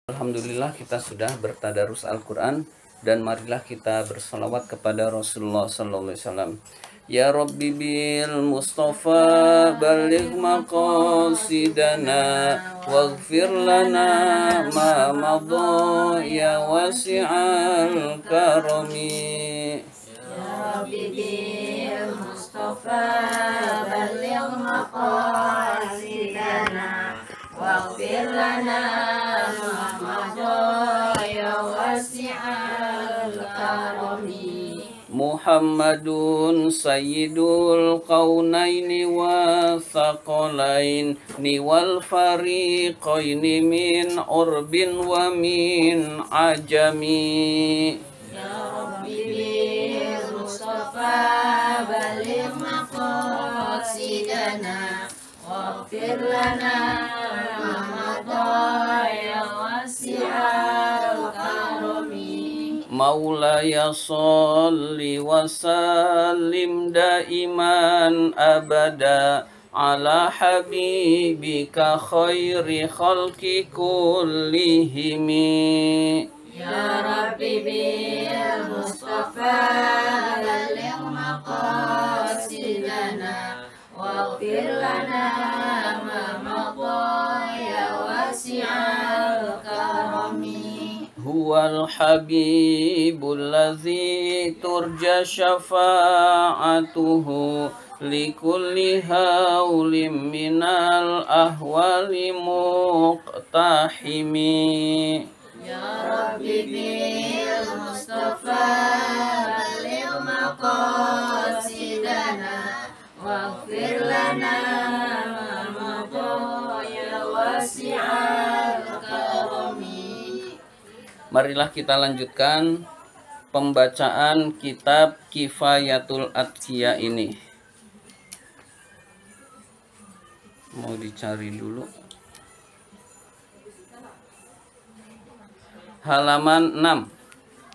Alhamdulillah kita sudah bertadarus Al-Quran dan marilah kita bersalawat kepada Rasulullah sallallahu alaihi wasallam. Ya Rabbi bil Mustafa baligh maqasidana waghfir lana ma madha ya wasi'al karami. Ya Rabbi bil Mustafa baligh maqasidana waghfir lana ma madha ya wasi'al karami. Muhammadun sayyidul qaunaini wa thaqalaini wal fariqaini min urbin wa min ajami. Ya Rabbi bil Mustafa baligh maqasidana waghfir lana ma madha ya wasi'al karami. Maulaya sholli wa sallim daiman abada ala habibika khairi khalqi kullihimi. Ya Rabbi bil Mustafa baligh maqasidana waghfir lana ma madha ya wasi'al karami. Huwal habibul ladzi turja syafa'atuhu likulli haulim minal ahwali muqtahimi. Ya Rabbi bil Mustafa baligh maqasidana waghfir lana ma madha ya wasi'al karami. Marilah kita lanjutkan pembacaan kitab Kifayatul Atqiya ini. Mau dicari dulu. Halaman 6.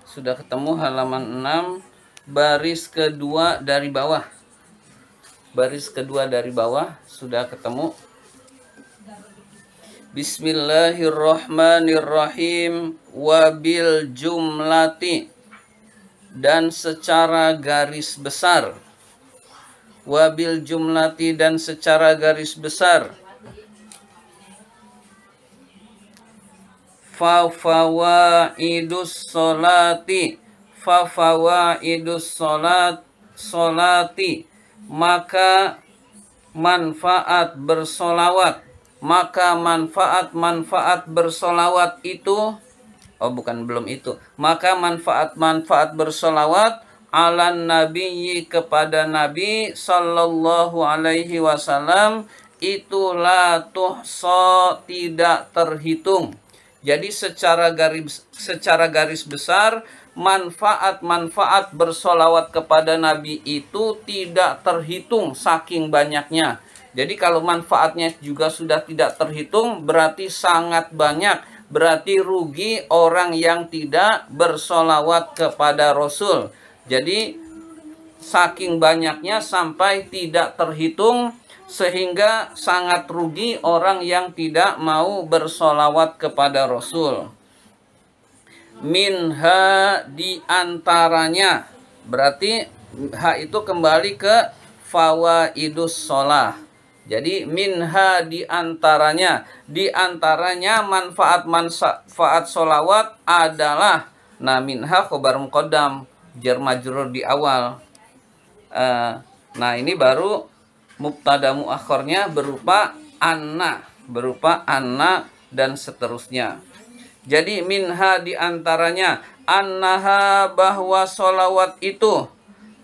Sudah ketemu halaman 6, baris kedua dari bawah. Baris kedua dari bawah sudah ketemu. Bismillahirrahmanirrahim. Wabil jumlati, dan secara garis besar. Wabil jumlati, dan secara garis besar. Fawaidus sholati, fawaidus sholati, maka manfaat bersolawat. Maka manfaat bersolawat itu, belum itu. Maka manfaat bersolawat ala nabiyyi, kepada Nabi sallallahu alaihi wasallam, itu la tuhsa, tidak terhitung. Jadi secara garis besar, manfaat bersolawat kepada Nabi itu tidak terhitung saking banyaknya. Jadi kalau manfaatnya juga sudah tidak terhitung, berarti sangat banyak. Berarti rugi orang yang tidak bersolawat kepada Rasul. Jadi saking banyaknya sampai tidak terhitung, sehingga sangat rugi orang yang tidak mau bersolawat kepada Rasul. Minha, diantaranya, berarti ha itu kembali ke fawaidus sholah. Jadi minha, diantaranya manfaat sholawat adalah, nah minha khobar muqaddam, jar majrur di awal. Nah ini baru mubtada muakhirnya berupa anna dan seterusnya. Jadi minha, diantaranya, annaha, bahwa sholawat itu,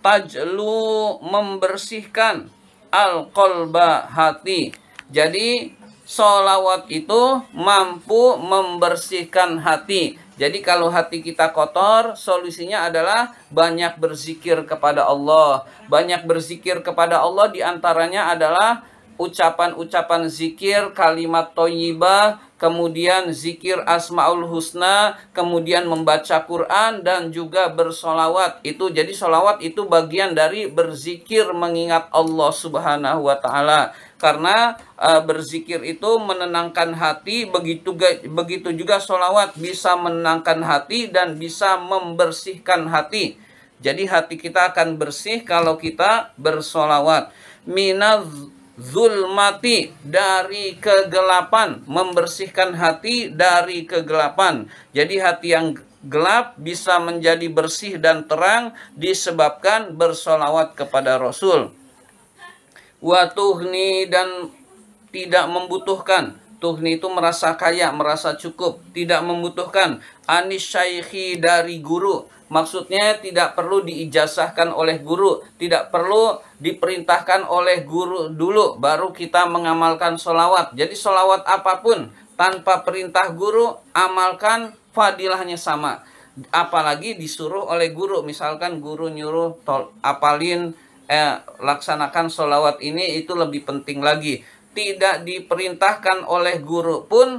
tajlu, membersihkan, al-qalba, hati. Jadi sholawat itu mampu membersihkan hati. Jadi kalau hati kita kotor, solusinya adalah banyak berzikir kepada Allah. Banyak berzikir kepada Allah diantaranya adalah ucapan-ucapan zikir, kalimat thayyibah, kemudian zikir Asmaul Husna, kemudian membaca Quran dan juga bersolawat. Itu jadi solawat itu bagian dari berzikir mengingat Allah Subhanahu wa taala. Karena berzikir itu menenangkan hati, begitu juga solawat bisa menenangkan hati dan bisa membersihkan hati. Jadi hati kita akan bersih kalau kita bersolawat. Minaz zulmati, dari kegelapan, membersihkan hati dari kegelapan. Jadi hati yang gelap bisa menjadi bersih dan terang disebabkan bersolawat kepada Rasul. Wa tuhni, dan tidak membutuhkan. Tuhni itu merasa kaya, merasa cukup, tidak membutuhkan. Anis syaikhi, dari guru. Maksudnya tidak perlu diijazahkan oleh guru, tidak perlu diperintahkan oleh guru dulu baru kita mengamalkan solawat. Jadi solawat apapun tanpa perintah guru, amalkan, fadilahnya sama. Apalagi disuruh oleh guru, misalkan guru nyuruh apalin, laksanakan solawat ini, itu lebih penting lagi. Tidak diperintahkan oleh guru pun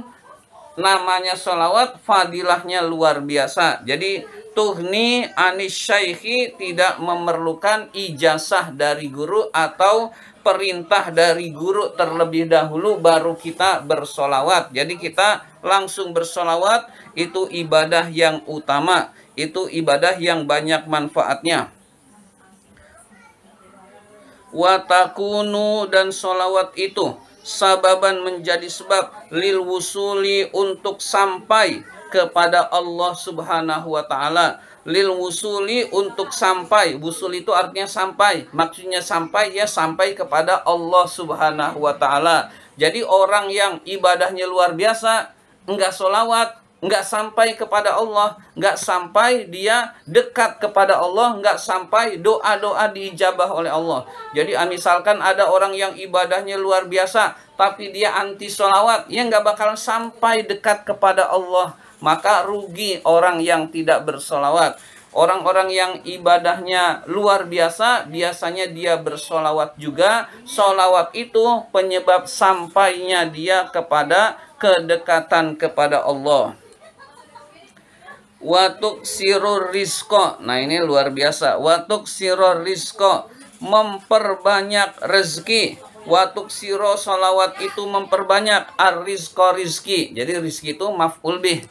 namanya solawat, fadilahnya luar biasa. Jadi tuhni anis syaikhi, tidak memerlukan ijazah dari guru atau perintah dari guru terlebih dahulu baru kita bersolawat. Jadi kita langsung bersolawat, itu ibadah yang utama, itu ibadah yang banyak manfaatnya. Watakunu, dan solawat itu sababan, menjadi sebab, lil wusuli, untuk sampai kepada Allah Subhanahu wa taala. Lil wusuli, untuk sampai. Wusul itu artinya sampai. Maksudnya sampai, ya sampai kepada Allah Subhanahu wa taala. Jadi orang yang ibadahnya luar biasa, enggak solawat, enggak sampai kepada Allah, enggak sampai dia dekat kepada Allah, enggak sampai doa-doa diijabah oleh Allah. Jadi misalkan ada orang yang ibadahnya luar biasa, tapi dia anti solawat, ya enggak bakal sampai dekat kepada Allah. Maka rugi orang yang tidak bersolawat. Orang-orang yang ibadahnya luar biasa, biasanya dia bersolawat juga. Solawat itu penyebab sampainya dia kepada kedekatan kepada Allah. Watuk sirur rizko, nah ini luar biasa. Watuk sirur rizko, memperbanyak rezeki. Watuk siro, solawat itu memperbanyak ar-rizko, rizki. Jadi rizki itu maf'ul bih.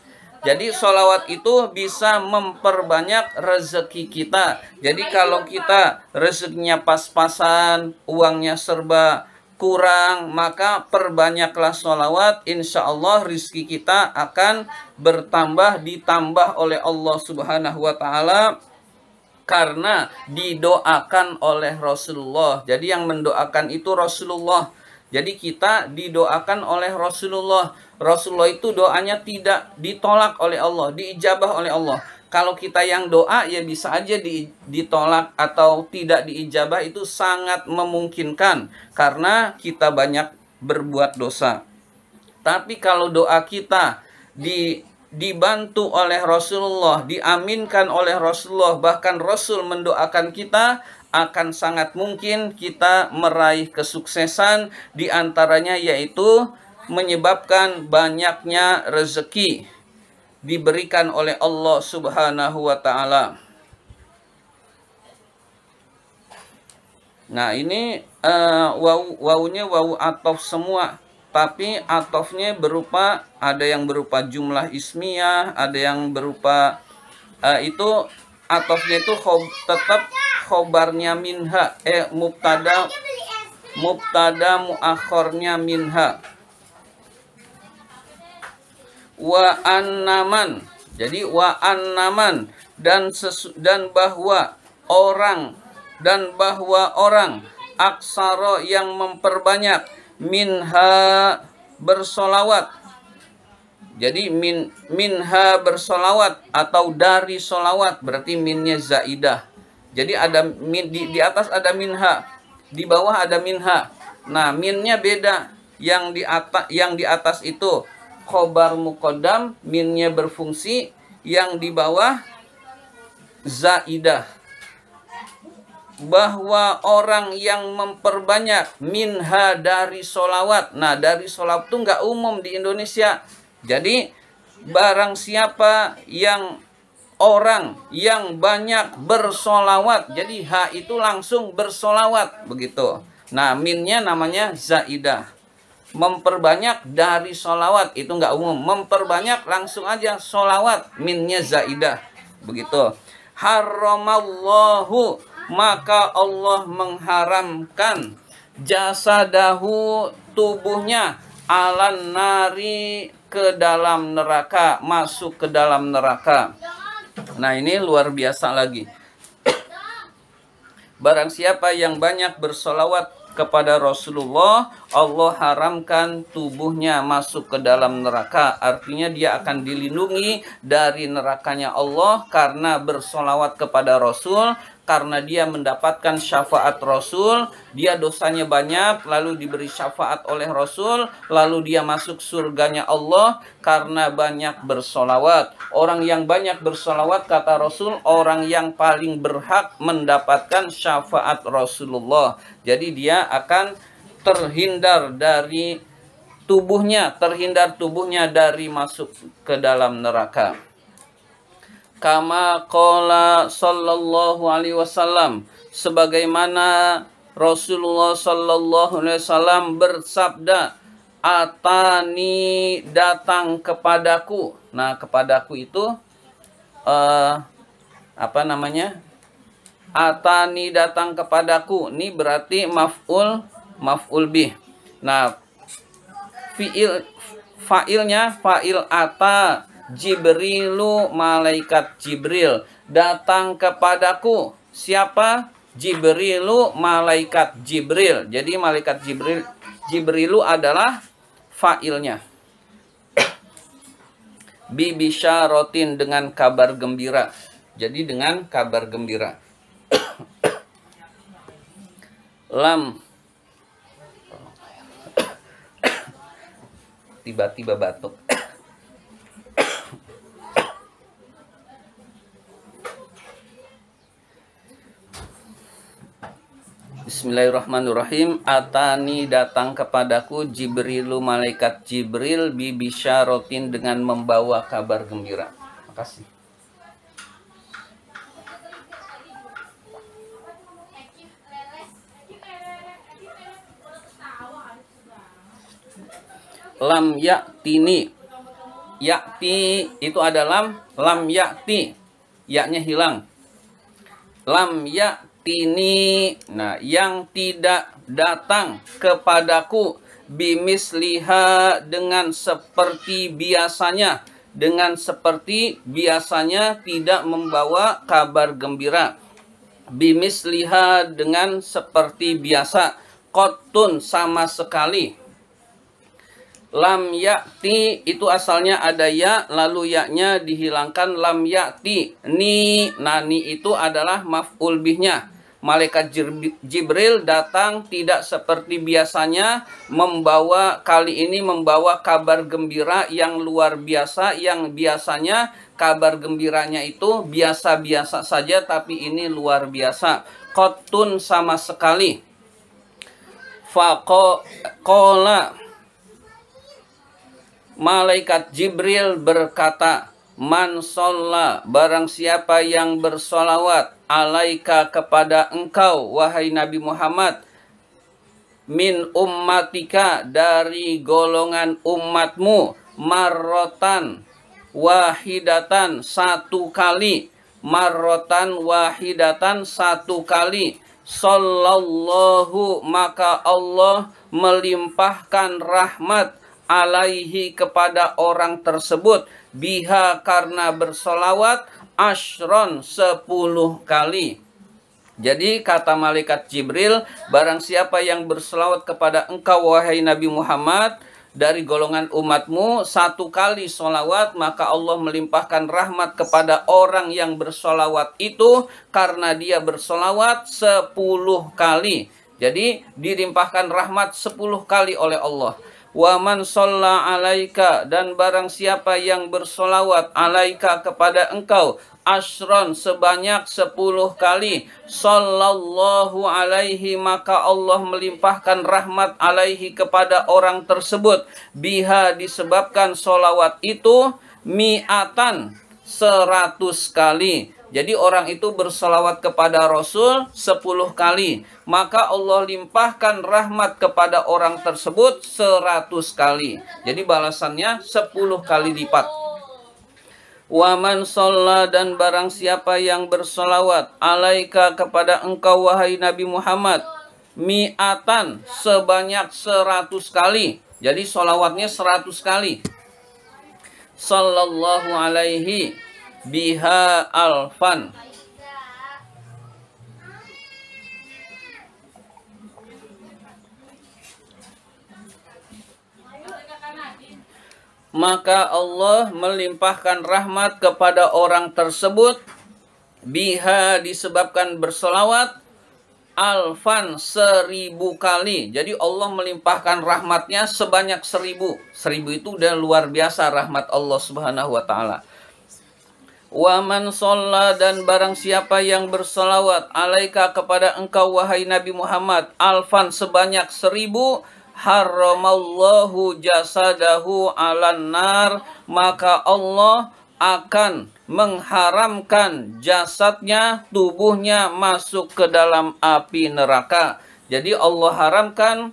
Jadi solawat itu bisa memperbanyak rezeki kita. Jadi kalau kita rezekinya pas-pasan, uangnya serba kurang, maka perbanyaklah solawat. Insya Allah rizki kita akan bertambah, ditambah oleh Allah Subhanahu wa taala, karena didoakan oleh Rasulullah. Jadi yang mendoakan itu Rasulullah. Jadi kita didoakan oleh Rasulullah. Rasulullah itu doanya tidak ditolak oleh Allah, diijabah oleh Allah. Kalau kita yang doa, ya bisa aja ditolak atau tidak diijabah, itu sangat memungkinkan karena kita banyak berbuat dosa. Tapi kalau doa kita dibantu oleh Rasulullah, diaminkan oleh Rasulullah, bahkan Rasul mendoakan kita, akan sangat mungkin kita meraih kesuksesan, diantaranya yaitu menyebabkan banyaknya rezeki diberikan oleh Allah Subhanahu wa taala. Nah, ini wawunya wawu atof semua, tapi atofnya berupa, ada yang berupa jumlah ismiyah, ada yang berupa itu atofnya itu tetap khobarnya minha, mubtada muakhornya minha. Wa annaman, jadi wa annaman, dan bahwa orang aksara yang memperbanyak, minha bersolawat. Jadi minha bersolawat atau dari solawat, berarti minnya zaidah. Jadi ada min, di atas ada minha, di bawah ada minha. Nah, minnya beda. Yang di atas itu khobar muqaddam, minnya berfungsi. Yang di bawah zaidah. Bahwa orang yang memperbanyak minha dari solawat. Nah, dari solawat itu nggak umum di Indonesia. Jadi barang siapa yang orang yang banyak bersolawat, jadi ha itu langsung bersolawat begitu. Nah, minnya namanya zaidah. Memperbanyak dari solawat itu nggak umum. Memperbanyak langsung aja solawat, minnya zaidah begitu. Haramallahu, maka Allah mengharamkan jasadahu, tubuhnya, alan nari, ke dalam neraka, masuk ke dalam neraka. Nah, ini luar biasa lagi. Barang siapa yang banyak bersolawat kepada Rasulullah, Allah haramkan tubuhnya masuk ke dalam neraka. Artinya dia akan dilindungi dari nerakanya Allah karena bersolawat kepada Rasul. Karena dia mendapatkan syafaat Rasul, dia dosanya banyak, lalu diberi syafaat oleh Rasul, lalu dia masuk surganya Allah karena banyak bersolawat. Orang yang banyak bersolawat, kata Rasul, orang yang paling berhak mendapatkan syafaat Rasulullah. Jadi dia akan terhindar dari tubuhnya, terhindar tubuhnya dari masuk ke dalam neraka. Kama qala sallallahu alaihi wasallam, sebagaimana Rasulullah sallallahu alaihi wasallam bersabda, atani, datang kepadaku. Nah, kepadaku itu apa namanya? Atani, datang kepadaku. Ini berarti maf'ul bih. Nah, fa'ilnya fa'il ata. Jibrilu, malaikat Jibril, datang kepadaku. Siapa? Jibrilu, malaikat Jibril. Jadi malaikat Jibrilu adalah fa'ilnya. Bibisyaratin, dengan kabar gembira. Jadi dengan kabar gembira. Lam, tiba-tiba batuk. Bismillahirrahmanirrahim. Atani, datang kepadaku, Jibrilu, malaikat Jibril, bibisyaratin, dengan membawa kabar gembira. Makasih. Lam ya'tini. Ya'ti itu ada lam ya'ti. Ya-nya hilang. Lam ya'tini. Nah, yang tidak datang kepadaku, bimisliha, dengan seperti biasanya. Dengan seperti biasanya, tidak membawa kabar gembira. Bimisliha, dengan seperti biasa. Qotun, sama sekali. Lam ya'ti itu asalnya ada ya, lalu ya-nya dihilangkan, lam ya'ti. Ni, nani itu adalah maf'ul bihnya. Malaikat Jibril datang tidak seperti biasanya, membawa, kali ini membawa kabar gembira yang luar biasa, yang biasanya kabar gembiranya itu biasa-biasa saja, tapi ini luar biasa. Qotun, sama sekali. Faqala, malaikat Jibril berkata, man sholla, barang siapa yang bersolawat, alaika, kepada engkau, wahai Nabi Muhammad, min ummatika, dari golongan umatmu, marrotan wahidatan, satu kali, marrotan wahidatan, satu kali, sallallahu, maka Allah melimpahkan rahmat, alaihi, kepada orang tersebut, biha, karena bersolawat, ashron, 10 kali. Jadi kata malaikat Jibril, barang siapa yang bersolawat kepada engkau, wahai Nabi Muhammad, dari golongan umatmu, 1 kali solawat, maka Allah melimpahkan rahmat kepada orang yang bersolawat itu, karena dia bersolawat 10 kali. Jadi dilimpahkan rahmat 10 kali oleh Allah. Wa man shalla alaika, dan barang siapa yang bersolawat alaika kepada engkau asyron sebanyak 10 kali, sallallahu alaihi, maka Allah melimpahkan rahmat alaihi kepada orang tersebut, biha disebabkan solawat itu, mi'atan 100 kali. Jadi orang itu bersolawat kepada Rasul 10 kali, maka Allah limpahkan rahmat kepada orang tersebut 100 kali. Jadi balasannya 10 kali lipat. Wa man shalla, dan barang siapa yang bersolawat alaika kepada engkau wahai Nabi Muhammad, mi'atan sebanyak 100 kali. Jadi solawatnya 100 kali. Sallallahu alaihi biha alfan. Maka Allah melimpahkan rahmat kepada orang tersebut, biha disebabkan bersolawat, alfan 1000 kali. Jadi Allah melimpahkan rahmatnya sebanyak 1000. 1000 itu udah luar biasa rahmat Allah Subhanahu wa ta'ala. Wa man shalla, dan barang siapa yang bersolawat alaika kepada engkau wahai Nabi Muhammad alfan sebanyak 1000, haramallahu jasadahu alan nar, maka Allah akan mengharamkan jasadnya, tubuhnya masuk ke dalam api neraka. Jadi Allah haramkan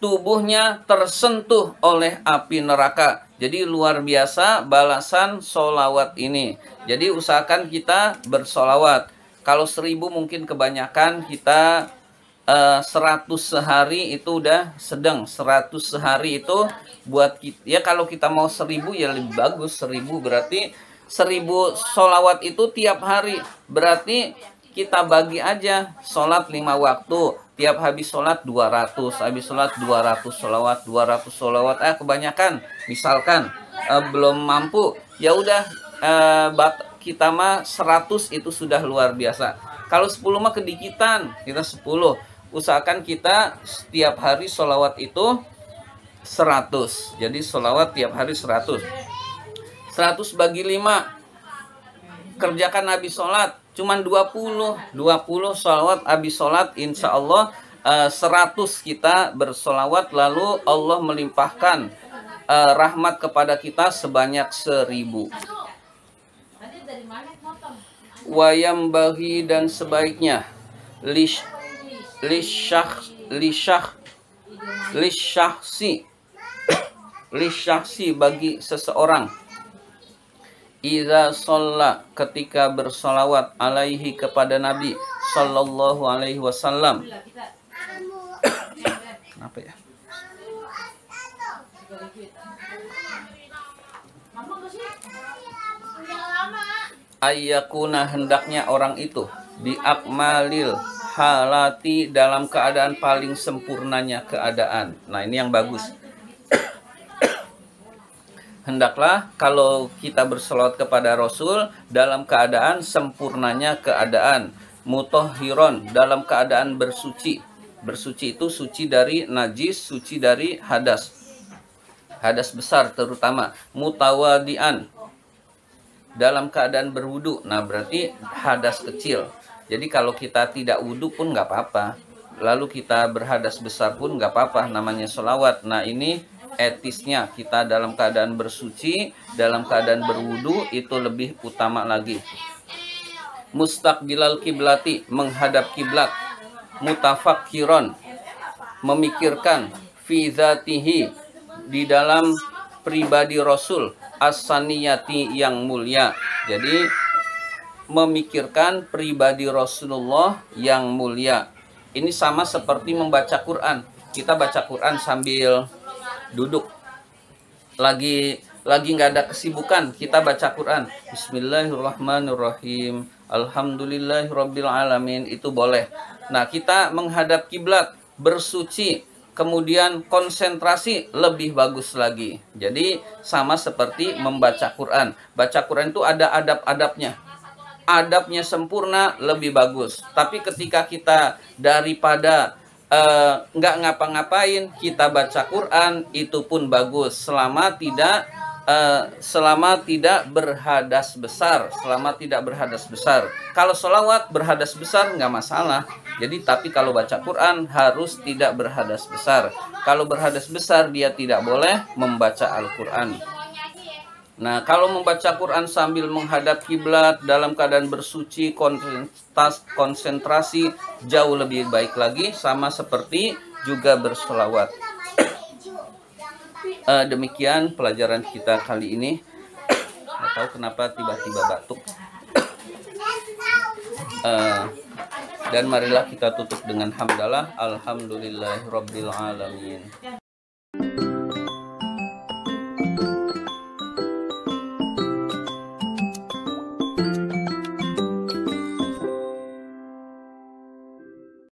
tubuhnya tersentuh oleh api neraka. Jadi luar biasa balasan solawat ini. Jadi usahakan kita bersolawat. Kalau 1000 mungkin kebanyakan, kita 100 sehari itu udah sedang. 100 sehari itu buat kita, ya kalau kita mau 1000 ya lebih bagus. 1000 berarti 1000 solawat itu tiap hari. Berarti kita bagi aja sholat 5 waktu. Tiap habis sholat 200, habis sholat 200 sholawat, 200 sholawat. Kebanyakan, misalkan belum mampu, ya udah kita mah 100 itu sudah luar biasa. Kalau 10 mah kedikitan, kita 10. Usahakan kita setiap hari sholawat itu 100. Jadi sholawat tiap hari 100. 100 bagi 5. Kerjakan habis sholat cuman 20 sholawat habis sholat, insya Allah 100 kita bersolawat, lalu Allah melimpahkan rahmat kepada kita sebanyak 1000. Wayam bagi, dan sebaiknya lisyahsi bagi seseorang, iza sholla ketika bersolawat alaihi kepada Nabi sallallahu alaihi wasallam. Apa ya? Ayyakuna, hendaknya orang itu bi akmalil halati, dalam keadaan paling sempurnanya keadaan. Nah, ini yang bagus. Hendaklah kalau kita bersolawat kepada Rasul dalam keadaan sempurnanya keadaan, mutahhiron, dalam keadaan bersuci. Bersuci itu suci dari najis, suci dari hadas, hadas besar terutama. Mutawadian, dalam keadaan berwudu. Nah, berarti hadas kecil. Jadi kalau kita tidak wudu pun nggak apa-apa, lalu kita berhadas besar pun nggak apa-apa, namanya solawat. Nah, ini etisnya, kita dalam keadaan bersuci, dalam keadaan berwudu itu lebih utama lagi. Mustaqbilal kiblati, menghadap kiblat. Mutafakkiron, memikirkan. Fi dzatihi, di dalam pribadi Rasul. As-saniyati, yang mulia. Jadi memikirkan pribadi Rasulullah yang mulia. Ini sama seperti membaca Quran. Kita baca Quran sambil duduk, lagi nggak ada kesibukan, kita baca Quran, Bismillahirrahmanirrahim, Alhamdulillahirabbil alamin, itu boleh. Nah, kita menghadap kiblat, bersuci, kemudian konsentrasi, lebih bagus lagi. Jadi sama seperti membaca Quran. Baca Quran itu ada adab-adabnya. Adabnya sempurna, lebih bagus. Tapi ketika kita daripada nggak ngapa-ngapain, kita baca Quran itu pun bagus selama tidak berhadas besar, Kalau sholawat berhadas besar nggak masalah. Jadi tapi kalau baca Quran harus tidak berhadas besar. Kalau berhadas besar dia tidak boleh membaca Al-Quran. Nah, kalau membaca Quran sambil menghadap kiblat dalam keadaan bersuci, konsentrasi jauh lebih baik lagi, sama seperti juga bersolawat. Demikian pelajaran kita kali ini. Nggak tahu kenapa tiba-tiba batuk. Dan marilah kita tutup dengan hamdalah. Alhamdulillahirabbil alamin.